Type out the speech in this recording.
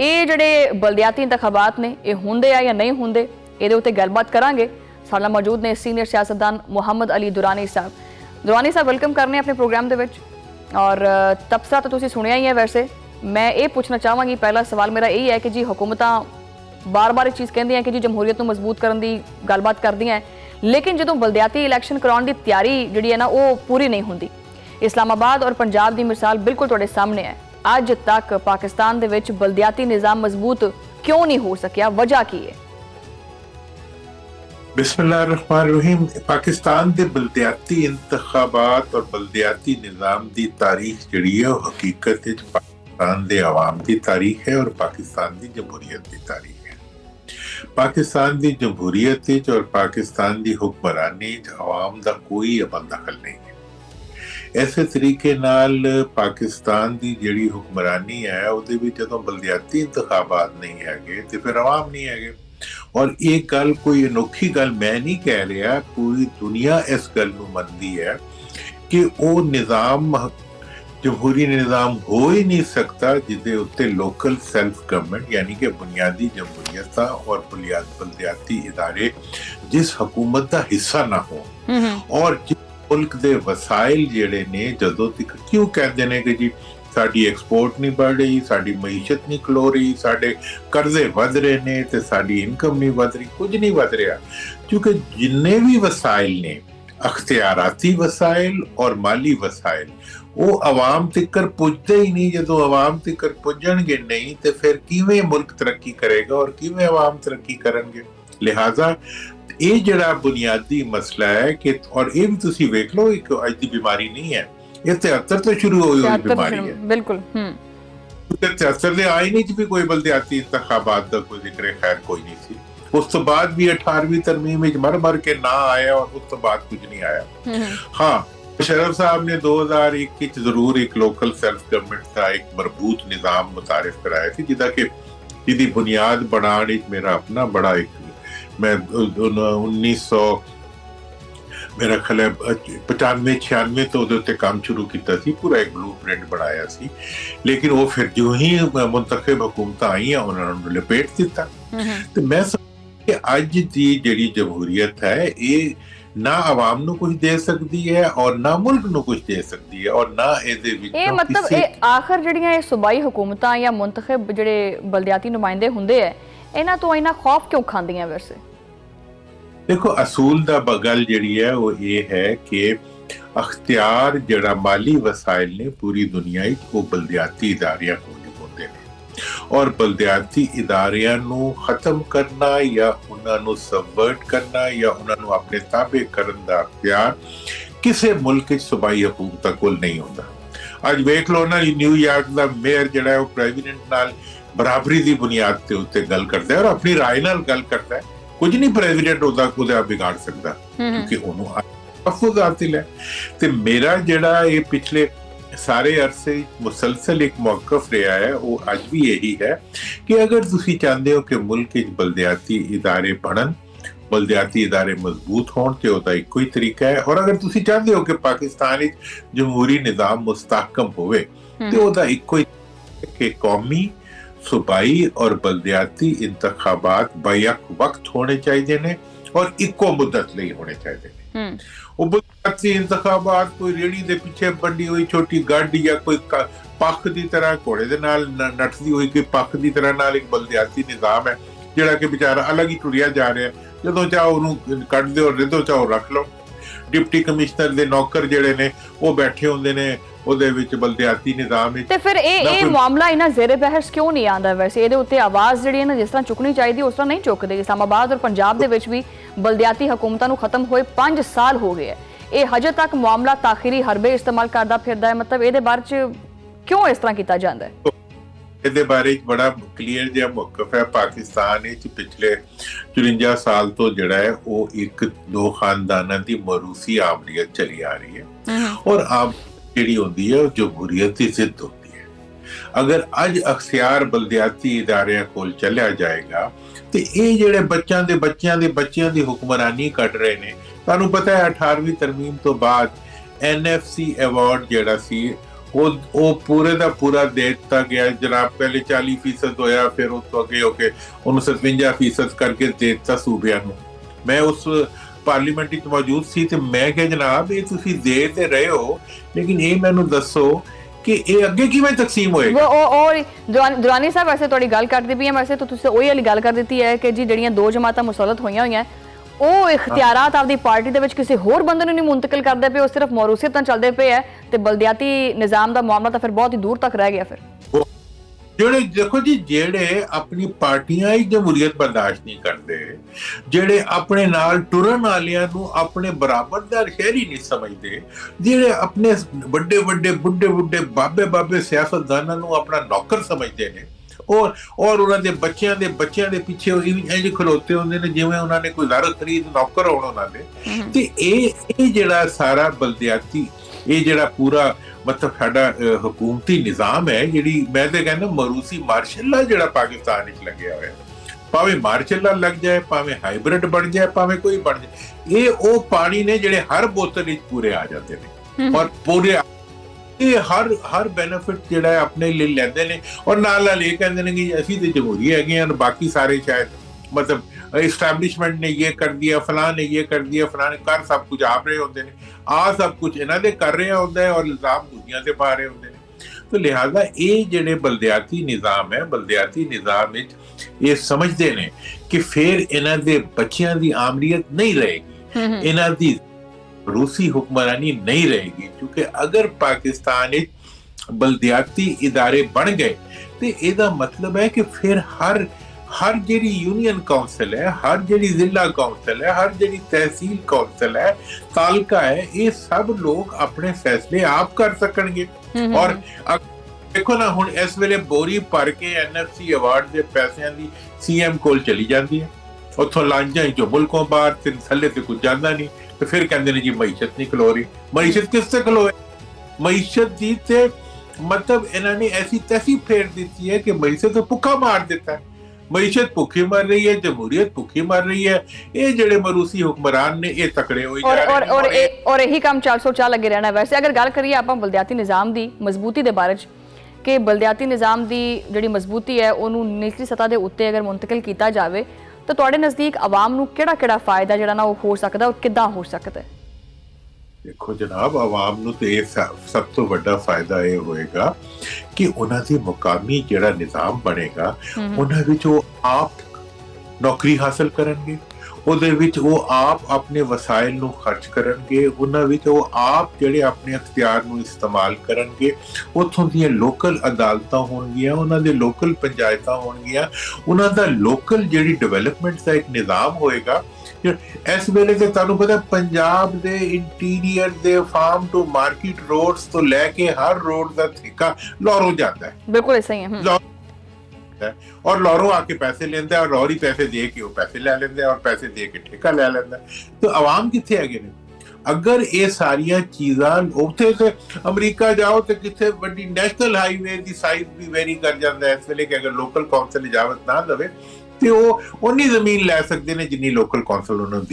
ਇਹ ਜਿਹੜੇ ਬਲਦਿਆਤੀ ਇੰਤਖਾਬਾਤ ਨੇ ਇਹ ਹੁੰਦੇ ਆ ਜਾਂ ਨਹੀਂ ਹੁੰਦੇ, ਇਹਦੇ ਉੱਤੇ ਗੱਲਬਾਤ ਕਰਾਂਗੇ। ਸਾਡੇ ਨਾਲ ਮੌਜੂਦ ਨੇ ਸੀਨੀਅਰ ਸਿਆਸਤਦਾਨ ਮੁਹੰਮਦ ਅਲੀ ਦੁਰਾਨੀ ਸਾਹਿਬ। ਦੁਰਾਨੀ ਸਾਹਿਬ, ਵੈਲਕਮ ਕਰਨੇ ਆਪਣੇ ਪ੍ਰੋਗਰਾਮ ਦੇ ਵਿੱਚ। ਔਰ ਤਬਸਰਾ ਤਾਂ ਤੁਸੀਂ ਸੁਣਿਆ ਹੀ ਹੈ। ਵੈਸੇ ਮੈਂ ਇਹ ਪੁੱਛਣਾ ਚਾਹਾਂਗੀ, ਪਹਿਲਾ ਸਵਾਲ ਮੇਰਾ ਇਹ ਹੈ ਕਿ ਜੀ ਹੁਕੂਮਤਾਂ ਬਾਰ-ਬਾਰ ਇਹ ਚੀਜ਼ ਕਹਿੰਦੀਆਂ ਕਿ ਜੀ ਜਮਹੂਰੀਅਤ ਨੂੰ ਮਜ਼ਬੂਤ ਕਰਨ ਦੀ ਗੱਲਬਾਤ ਕਰਦੀਆਂ, ਲੇਕਿਨ ਜਦੋਂ ਬਲਦਿਆਤੀ ਇਲੈਕਸ਼ਨ ਕਰਾਉਣ ਦੀ ਤਿਆਰੀ ਜਿਹੜੀ ਹੈ ਨਾ ਉਹ ਪੂਰੀ ਨਹੀਂ ਹੁੰਦੀ। ਇਸਲਾਮਾਬਾਦ ਔਰ ਪੰਜਾਬ ਦੀ ਮਿਸਾਲ ਬਿਲਕੁਲ ਤੁਹਾਡੇ ਸਾਹਮਣੇ ਹੈ। ਅੱਜ ਤੱਕ ਪਾਕਿਸਤਾਨ ਦੇ ਵਿੱਚ ਬਲਦਿਆਤੀ ਨਿਜ਼ਾਮ ਮਜ਼ਬੂਤ ਕਿਉਂ ਨਹੀਂ ਹੋ ਸਕਿਆ? ਵਜ੍ਹਾ ਕੀ ਹੈ? बिस्मिल्लाहिर्रहमानिर्रहीम। पाकिस्तान के बलदियाती इंतखाबात और बलदियाती निज़ाम की तारीख जिहड़ी है हकीकत पाकिस्तान के अवाम की तारीख है और पाकिस्तान की जमहूरीयत की तारीख है। पाकिस्तान की जमहूरीयत और पाकिस्तान की हुक्मरानी अवाम का कोई अमल दखल नहीं है। इस तरीके नाल पाकिस्तान की जिहड़ी हुक्मरानी है उहदे विच जदों बलदियाती इंतखाबात नहीं हैगे ते फिर अवाम नहीं हैगे। और एक गल कोई अनोखी गल मैं नहीं कह रहा, पूरी दुनिया इस गल नूं मनदी है कि वो निज़ाम जमहूरी निज़ाम हो ही नहीं सकता जिहदे उत्ते लोकल सेल्फ गवर्नमेंट यानी कि बुनियादी जमहूरियत और बलदियाती इदारे जिस हुकूमत का हिस्सा ना हो और जिस मुल्क के वसाइल जिहड़े ने जदों तक क्यों कहते हैं कि जी साडी एक्सपोर्ट नहीं बढ़ रही, साडी मईशत नहीं खलो रही, साडे कर्जे वध रहे ने ते साडी इनकम नहीं वध रही, कुछ नहीं वध रहा। क्योंकि जिन्ने भी वसाइल ने अख्तियाराती वसाइल और माली वसाइल वो अवाम तिकर पुजते ही नहीं। जो अवाम तिकर पुजणगे नहीं तो फिर किवें मुल्क तरक्की करेगा और किवें अवाम तरक्की करनगे। लिहाजा ये जड़ा बुनियादी मसला है कि और ये भी तुसी वेख लो, एक अज दी बीमारी नहीं है, ये 73 तो शुरू हुई बीमारी है। बिल्कुल 73 ਦੇ ਆਈ ਨਹੀਂ ਵੀ ਕੋਈ ਬਲਦਿਆਤੀ ਇੰਤਖਾਬਾਤ ਦਾ ਕੋਈ ਜ਼ਿਕਰ ਖੈਰ ਕੋਈ ਨਹੀਂ ਸੀ। ਉਸ ਤੋਂ ਬਾਅਦ ਵੀ 18ਵੀਂ ਤਰਮੀਮ ਵਿੱਚ ਮਰ ਕੇ ਨਾ ਆਇਆ और ਉਸ ਤੋਂ ਬਾਅਦ ਕੁਝ ਨਹੀਂ ਆਇਆ। हाँ, मुशर्रफ साहब ने 2001 ਵਿੱਚ ਜ਼ਰੂਰ ਇੱਕ ਲੋਕਲ ਸੈਲਫ ਗਵਰਨਮੈਂਟ ਦਾ ਇੱਕ ਮਰਬੂਤ ਨਿਜ਼ਾਮ ਮੁਤਾਰਿਫ ਕਰਾਇਆ ਸੀ ਜਿਹਦੀ ਬੁਨਿਆਦ ਬਣਾਉਣ ਵਿੱਚ ਮੇਰਾ ਆਪਣਾ ਬੜਾ ਇੱਕ ਮੈਂ 1900 मेरा ख्याल है 95-96 तो ਉਹਦੇ ਉੱਤੇ ਕੰਮ ਸ਼ੁਰੂ ਕੀਤਾ ਸੀ, ਪੂਰਾ ਇੱਕ ਬਲੂਪ੍ਰਿੰਟ ਬਣਾਇਆ ਸੀ। ਲੇਕਿਨ ਉਹ ਫਿਰ ਜੋ ਹੀ ਮੁੰਤਖਬ ਹਕੂਮਤਾਂ ਆਈਆਂ ਉਹਨਾਂ ਨੂੰ ਲਪੇਟ ਦਿੱਤਾ। ਤੇ ਮੈਂ ਸਮਝਦਾ ਕਿ ਅੱਜ ਦੀ ਜਿਹੜੀ ਜਮਹੂਰੀਅਤ ਹੈ ਇਹ ਨਾ ਆਵਾਮ ਨੂੰ ਕੁਝ ਦੇ ਸਕਦੀ ਹੈ ਔਰ ਨਾ ਮੁਲਕ ਨੂੰ ਕੁਝ ਦੇ ਸਕਦੀ ਹੈ ਔਰ ਨਾ ਇਹਦੇ ਵਿੱਚ ਇਹ ਮਤਲਬ ਇਹ ਆਖਰ ਜਿਹੜੀਆਂ ਇਹ ਸੂਬਾਈ ਹਕੂਮਤਾਂ ਜਾਂ ਮੁੰਤਖਬ ਜਿਹੜੇ ਬਲਦਿਆਤੀ ਨੁਮਾਇੰਦੇ ਹੁੰਦੇ ਆ ਇਹਨਾਂ ਤੋਂ ਇੰਨਾ ਖੌਫ ਕਿਉਂ ਖਾਂਦੀਆਂ? ਵੈਸੇ देखो असूल दा बगल जिहड़ी है वो ये है कि अख्तियार जिहड़ा माली वसाइल ने पूरी दुनिया विच वो बलदियाती इदारियां कोल होंदे ने और बलदियाती इदारियां नूं खत्म करना या उन्हां नूं सबवर्ट करना या उन्हां नूं अपने ताबे करन दा अख्तियार किसी मुल्क विच सूबाई हुकूमतां कोल नहीं होंदा। अज वेख लो ना, न्यूयॉर्क दा मेयर जिहड़ा है वो प्रेसिडेंट नाल बराबरी दी बुनियाद ते उत्ते गल करदा है और अपनी राय नाल गल करदा है। कुछ नहीं प्रेसिडेंट ਉਹਦਾ ਵਿਗਾੜ ਸਕਦਾ ਕਿਉਂਕਿ ਉਹਨੂੰ ਤਹਫੁਜ਼ ਹਾਸਿਲ ਹੈ। ਤੇ ਮੇਰਾ ਜਿਹੜਾ ਇਹ ਪਿਛਲੇ ਸਾਰੇ ਅਰਸੇ ਮੁਸਲਸਲ ਇੱਕ ਮੌਕਫ ਰਿਹਾ ਹੈ ਉਹ ਅੱਜ ਵੀ ਇਹੀ ਹੈ ਕਿ ਅਗਰ ਤੁਸੀਂ ਚਾਹੁੰਦੇ ਹੋ ਕਿ ਮੁਲਕ ਵਿੱਚ ਬਲਦਿਆਤੀ ਇਦਾਰੇ ਬਣਨ, ਬਲਦਿਆਤੀ ਇਦਾਰੇ ਮਜ਼ਬੂਤ ਹੋਣ ਤੇ ਉਹਦਾ ਇੱਕੋ ਹੀ ਤਰੀਕਾ ਹੈ। ਔਰ ਅਗਰ ਤੁਸੀਂ ਚਾਹੁੰਦੇ ਹੋ ਕਿ ਪਾਕਿਸਤਾਨ ਵਿੱਚ ਜਮਹੂਰੀ ਨਿਜ਼ਾਮ ਮੁਸਤਹਕਮ ਹੋਵੇ ਤੇ ਉਹਦਾ ਇੱਕੋ ਹੀ ਕਿ ਕੌਮੀ सूबाई और बलदियाती इंतखाबात बैक वक्त होने चाहिए ने और इको मुद्दत ਲਈ होने चाहिए ने। ਉਹ ਬਲदियाती इंतखाबात कोई रेड़ी ਦੇ ਪਿੱਛੇ ਬੰਡੀ ਹੋਈ ਛੋਟੀ ਗੱਡੀ ਜਾਂ ਕੋਈ ਪੱਖ ਦੀ ਤਰ੍ਹਾਂ ਘੋੜੇ ਦੇ ਨਾਲ ਨੱਠਦੀ ਹੋਈ ਕੋਈ ਪੱਖ ਦੀ ਤਰ੍ਹਾਂ ਨਾਲ ਇੱਕ ਬਲदियाती ਨਿਜ਼ਾਮ ਹੈ ਜਿਹੜਾ ਕਿ ਵਿਚਾਰਾ ਅਲੱਗ ਹੀ ਟੁਰਿਆ ਜਾ ਰਿਹਾ। ਜਦੋਂ ਚਾਹੋ ਉਹਨੂੰ ਕੱਢ ਦਿਓ, ਜਦੋਂ ਚਾਹੋ ਰੱਖ ਲਓ। ਡਿਪਟੀ ਕਮਿਸ਼ਨਰ ਦੇ ਨੌਕਰ ਜਿਹੜੇ ਨੇ ਉਹ ਬੈਠੇ ਹੁੰਦੇ ਨੇ ਉਹਦੇ ਵਿੱਚ ਬਲਦਿਆਤੀ ਨਿਜ਼ਾਮ ਵਿੱਚ। ਤੇ ਫਿਰ ਇਹ ਮਾਮਲਾ ਇਹਨਾਂ ਜ਼ੇਰੇ ਬਹਿਸ ਕਿਉਂ ਨਹੀਂ ਆਉਂਦਾ? ਵੈਸੇ ਇਹਦੇ ਉੱਤੇ ਆਵਾਜ਼ ਜਿਹੜੀ ਹੈ ਨਾ ਜਿਸ ਤਰ੍ਹਾਂ ਚੁੱਕਣੀ ਚਾਹੀਦੀ ਉਸ ਤਰ੍ਹਾਂ ਨਹੀਂ ਚੁੱਕਦੇ। ਇਸਲਾਮਾਬਾਦ ਔਰ ਪੰਜਾਬ ਦੇ ਵਿੱਚ ਵੀ ਬਲਦਿਆਤੀ ਹਕੂਮਤਾਂ ਨੂੰ ਖਤਮ ਹੋਏ 5 ਸਾਲ ਹੋ ਗਏ ਹੈ, ਇਹ ਹਜੇ ਤੱਕ ਮਾਮਲਾ ਤਾਖੀਰੀ ਹਰਬੇ ਇਸਤੇਮਾਲ ਕਰਦਾ ਫਿਰਦਾ ਹੈ। ਮਤਲਬ ਇਹਦੇ ਬਾਰੇ ਚ ਕਿਉਂ ਇਸ ਤਰ੍ਹਾਂ ਕੀਤਾ ਜਾਂਦਾ ਹੈ? ਇਹਦੇ ਬਾਰੇ ਬੜਾ ਕਲੀਅਰ ਜਿਹਾ ਮੌਕਫ ਹੈ। ਪਾਕਿਸਤਾਨ ਵਿੱਚ ਪਿਛਲੇ 54 ਸਾਲ ਤੋਂ ਜਿਹੜਾ ਹੈ ਉਹ ਇੱਕ ਦੋ ਖਾਨਦਾਨਾਂ ਦੀ ਮੌਰੂਸੀ ਆਮਰੀਅਤ ਚਲੀ ਆ ਰਹੀ ਹੈ ਔਰ ਆਮ ਜਿਹੜੀ ਹੁੰਦੀ ਹੈ ਉਹ ਜਮਹੂਰੀਅਤ ਦੀ ਜ਼ਿੱਦ ਹੁੰਦੀ ਹੈ। ਅਗਰ ਅੱਜ ਅਖਤਿਆਰ ਬਲਦਿਆਤੀ ਇਦਾਰਿਆਂ ਕੋਲ ਚਲਿਆ ਜਾਏਗਾ ਤੇ ਇਹ ਜਿਹੜੇ ਬੱਚਿਆਂ ਦੀ ਹੁਕਮਰਾਨੀ ਕੱਢ ਰਹੇ ਨੇ। ਤੁਹਾਨੂੰ ਪਤਾ ਹੈ 18ਵੀਂ ਤਰਮੀਮ ਤੋਂ ਬਾਅਦ NFC ਅਵਾਰਡ ਜਿਹੜਾ ਸੀ ਉਹ ਪੂਰੇ ਦਾ ਪੂਰਾ ਦੇ ਦਿੱਤਾ ਗਿਆ ਜਨਾਬ। ਪਹਿਲੇ 40% ਹੋਇਆ, ਫਿਰ ਉਸ ਤੋਂ ਅੱਗੇ ਹੋ ਕੇ ਉਹਨੂੰ 57% ਕਰਕੇ ਦੇ ਦਿੱਤਾ ਸੂਬਿਆਂ ਨੂੰ। ਮੈਂ ਉਸ ਪਾਰਲੀਮੈਂਟ ਵਿੱਚ ਮੌਜੂਦ ਸੀ ਤੇ ਮੈਂ ਕਿਹਾ ਜਨਾਬ ਇਹ ਤੁਸੀਂ ਦੇ ਤੇ ਰਹੇ ਹੋ, ਲੇਕਿਨ ਇਹ ਮੈਨੂੰ ਦੱਸੋ ਕਿ ਇਹ ਅੱਗੇ ਕਿਵੇਂ ਤਕਸੀਮ ਹੋਏਗਾ। ਉਹ ਦੁਰਾਨੀ ਸਾਹਿਬ ਵੈਸੇ ਤੁਹਾਡੀ ਗੱਲ ਕਰਦੀ ਪਈ ਹੈ, ਵੈਸੇ ਤਾਂ ਤੁਸੀਂ ਉਹੀ ਵਾਲੀ ਗੱਲ ਕਰ ਦਿੱਤੀ ਹੈ ਕਿ ਜੀ ਜਿਹੜੀਆਂ ਦੋ ਜਮਾਤਾਂ ਮੁਸੱਲਤ ਹੋਈਆਂ ਉਹ ਇਖਤਿਆਰਾਤ ਆਪਦੀ ਪਾਰਟੀ ਦੇ ਵਿੱਚ ਕਿਸੇ ਹੋਰ ਬੰਦੇ ਨੂੰ ਨਹੀਂ ਮੁੰਤਕਿਲ ਕਰਦੇ ਪਏ, ਉਹ ਸਿਰਫ ਮੌਰੂਸੀਅਤ ਨਾਲ ਚੱਲਦੇ ਪਏ ਹੈ ਤੇ ਬਲਦਿਆਤੀ ਨਿਜ਼ਾਮ ਦਾ ਮਾਮਲਾ ਤਾਂ ਫਿਰ ਬਹੁਤ ਹੀ ਦੂਰ ਤੱਕ ਰਹਿ ਗਿਆ। ਫਿਰ ਜਿਹੜੇ ਦੇਖੋ ਜੀ, ਜਿਹੜੇ ਆਪਣੀ ਪਾਰਟੀਆਂ ਹੀ ਜਮਹੂਰੀਅਤ ਬਰਦਾਸ਼ਤ ਨਹੀਂ ਕਰਦੇ, ਜਿਹੜੇ ਆਪਣੇ ਨਾਲ ਟੁਰਨ ਵਾਲਿਆਂ ਨੂੰ ਆਪਣੇ ਬਰਾਬਰ ਦਾ ਸ਼ਹਿਰੀ ਨਹੀਂ ਸਮਝਦੇ, ਜਿਹੜੇ ਆਪਣੇ ਵੱਡੇ ਵੱਡੇ ਬੁੱਢੇ ਬਾਬੇ ਸਿਆਸਤਦਾਨਾਂ ਨੂੰ ਆਪਣਾ ਨੌਕਰ ਸਮਝਦੇ ਨੇ, ਔਰ ਉਹਨਾਂ ਦੇ ਬੱਚਿਆਂ ਦੇ ਪਿੱਛੇ ਇੰਜ ਖਲੋਤੇ ਹੁੰਦੇ ਨੇ ਜਿਵੇਂ ਉਹਨਾਂ ਨੇ ਕੋਈ ਜ਼ਰ ਖਰੀਦ ਨੌਕਰ ਹੋਣ ਉਹਨਾਂ ਦੇ। ਤੇ ਇਹ ਜਿਹੜਾ ਸਾਰਾ ਬਲਦਿਆਤੀ, ਇਹ ਜਿਹੜਾ ਪੂਰਾ ਮਤਲਬ ਸਾਡਾ ਹਕੂਮਤੀ ਨਿਜ਼ਾਮ ਹੈ, ਜਿਹੜੀ ਮੈਂ ਤੇ ਕਹਿੰਦਾ ਮਰੂਸੀ ਮਾਰਸ਼ਲ ਜਿਹੜਾ ਪਾਕਿਸਤਾਨ ਵਿੱਚ ਲੱਗਿਆ ਹੋਇਆ, ਭਾਵੇਂ ਮਾਰਸ਼ਲ ਲੱਗ ਜਾਏ, ਭਾਵੇਂ ਹਾਈਬ੍ਰਿਡ ਬਣ ਜਾਏ, ਭਾਵੇਂ ਕੋਈ ਬਣ ਜਾਏ, ਇਹ ਉਹ ਪਾਣੀ ਨੇ ਜਿਹੜੇ ਹਰ ਬੋਤਲ ਵਿੱਚ ਪੂਰੇ ਆ ਜਾਂਦੇ ਨੇ ਔਰ ਪੂਰੇ ਇਹ ਹਰ ਬੈਨੀਫਿਟ ਜਿਹੜਾ ਆਪਣੇ ਲਈ ਲੈਂਦੇ ਨੇ। ਔਰ ਨਾਲ ਇਹ ਕਹਿੰਦੇ ਨੇ ਕਿ ਅਸੀਂ ਤੇ ਜਮਹੂਰੀ ਹੈਗੇ ਹਾਂ, ਬਾਕੀ ਸਾਰੇ ਸ਼ਾਇਦ मतलब इस्टेब्लिशमेंट ने ये कर दिया, फलां ने ये कर दिया, फलां ने कर सब कुछ आप रहे होते हैं, आ सब कुछ इन्हों ने कर रहे होता है और इल्जाम दुनिया से पा रहे होते हैं। तो लिहाजा ये ਜਿਹੜੇ ਬਲਦਿਆਤੀ ਨਿਜ਼ਾਮ ਹੈ, ਬਲਦਿਆਤੀ ਨਿਜ਼ਾਮ ਵਿੱਚ ਇਹ ਸਮਝਦੇ ਨੇ ਕਿ ਫਿਰ ਇਹਨਾਂ ਦੇ ਬੱਚਿਆਂ ਦੀ ਆਮਰੀਅਤ ਨਹੀਂ ਰਹੇਗੀ, ਇਹਨਾਂ ਦੀ रूसी हुक्मरानी नहीं रहेगी, क्योंकि अगर पाकिस्तान बलदियाती इदारे बन गए तो इसका मतलब है कि फिर हर जेडी यूनियन काउंसिल है, हर जेडी जिला काउंसिल है, हर जेडी तहसील काउंसिल है, तालका है, ये सब लोग अपने फैसले आप कर सकणगे। और देखो ना हुण इस वेले बोरी भर के NFC अवार्ड के पैसों की CM कोल चली जाती है, उथों लांझां जो मुल्कों बाहर ते थल्ले ते कुछ जांदा नहीं, तो फिर कहते हैं जी मईशत नहीं खलो रही। मईशत किससे खलोए? मईशत दी ते मतलब इन्होंने ऐसी तैसी फेर दी है कि मईशत तो भुखा मार देता है, मईशत भुखी मर रही है, जमहूरियत भुखी मर रही है। ये जेडे मरूसी हुक्मरान ने ये तकड़े होई जा रहे हैं और यही काम 404 लगे रहना। वैसे अगर गल करिए आप बलदियाती निजाम दी मजबूती दे बारे कि बलदियाती निजाम दी जिहड़ी मजबूती है उहनूं निचली सतह दे उत्ते अगर मुंतकिल कीता जावे तो तुहाडे नज़दीक आवाम नूं किहड़ा फायदा जिहड़ा ना हो सकदा और किद्दां हो सकदा है? देखो जनाब, आवाम नूं ते सब तो बड़ा फायदा ये होएगा कि उन्हां दे मुकामी जिहड़ा निजाम बनेगा उन्हां विच ओह आप नौकरी हासिल करनगे, ਉਹਦੇ ਵਿੱਚ ਉਹ ਆਪ ਆਪਣੇ ਵਸਾਇਲ ਨੂੰ ਖਰਚ ਕਰਨਗੇ, ਉਹਨਾਂ ਵਿੱਚ ਉਹ ਆਪ ਜਿਹੜੇ ਆਪਣੇ ਅਖਤਿਆਰ ਨੂੰ ਇਸਤੇਮਾਲ ਕਰਨਗੇ। ਉੱਥੋਂ ਦੀਆਂ ਲੋਕਲ ਅਦਾਲਤਾਂ ਹੋਣਗੀਆਂ, ਉਹਨਾਂ ਦੇ ਲੋਕਲ ਪੰਚਾਇਤਾਂ ਹੋਣਗੀਆਂ, ਉਹਨਾਂ ਦਾ ਲੋਕਲ ਜਿਹੜੀ ਡਿਵੈਲਪਮੈਂਟ ਦਾ ਇੱਕ ਨਿਜ਼ਾਮ ਹੋਏਗਾ। ਇਸ ਵੇਲੇ ਤੇ ਤੁਹਾਨੂੰ ਪਤਾ ਪੰਜਾਬ ਦੇ ਇੰਟੀਰੀਅਰ ਦੇ ਫਾਰਮ ਟੂ ਮਾਰਕੀਟ ਰੋਡਸ ਤੋਂ ਲੈ ਕੇ ਹਰ ਰੋਡ ਦਾ ਠੇਕਾ ਲਾਹੌਰੋਂ ਜਾਂਦਾ ਹੈ। ਬਿਲਕੁਲ ਸਹੀ ਹੈ। और लॉरो आके पैसे लेंदा है और लॉरी पैसे दे के वो पैसे ले लेंदा है और पैसे दे के ठेका ले लेंदा है। तो आवाम किथे है ने? अगर ये सारिया चीज़ां उत्थे ते अमरीका जाओ तो किथे बड़ी नेशनल हाईवे की साइज भी वेरी कर जाता है इस वेले कि अगर लोकल कौंसल इजाजत ना देवे तो वो उन्नी जमीन लै सकते हैं जिन्नी लोकल कौंसल उन्होंने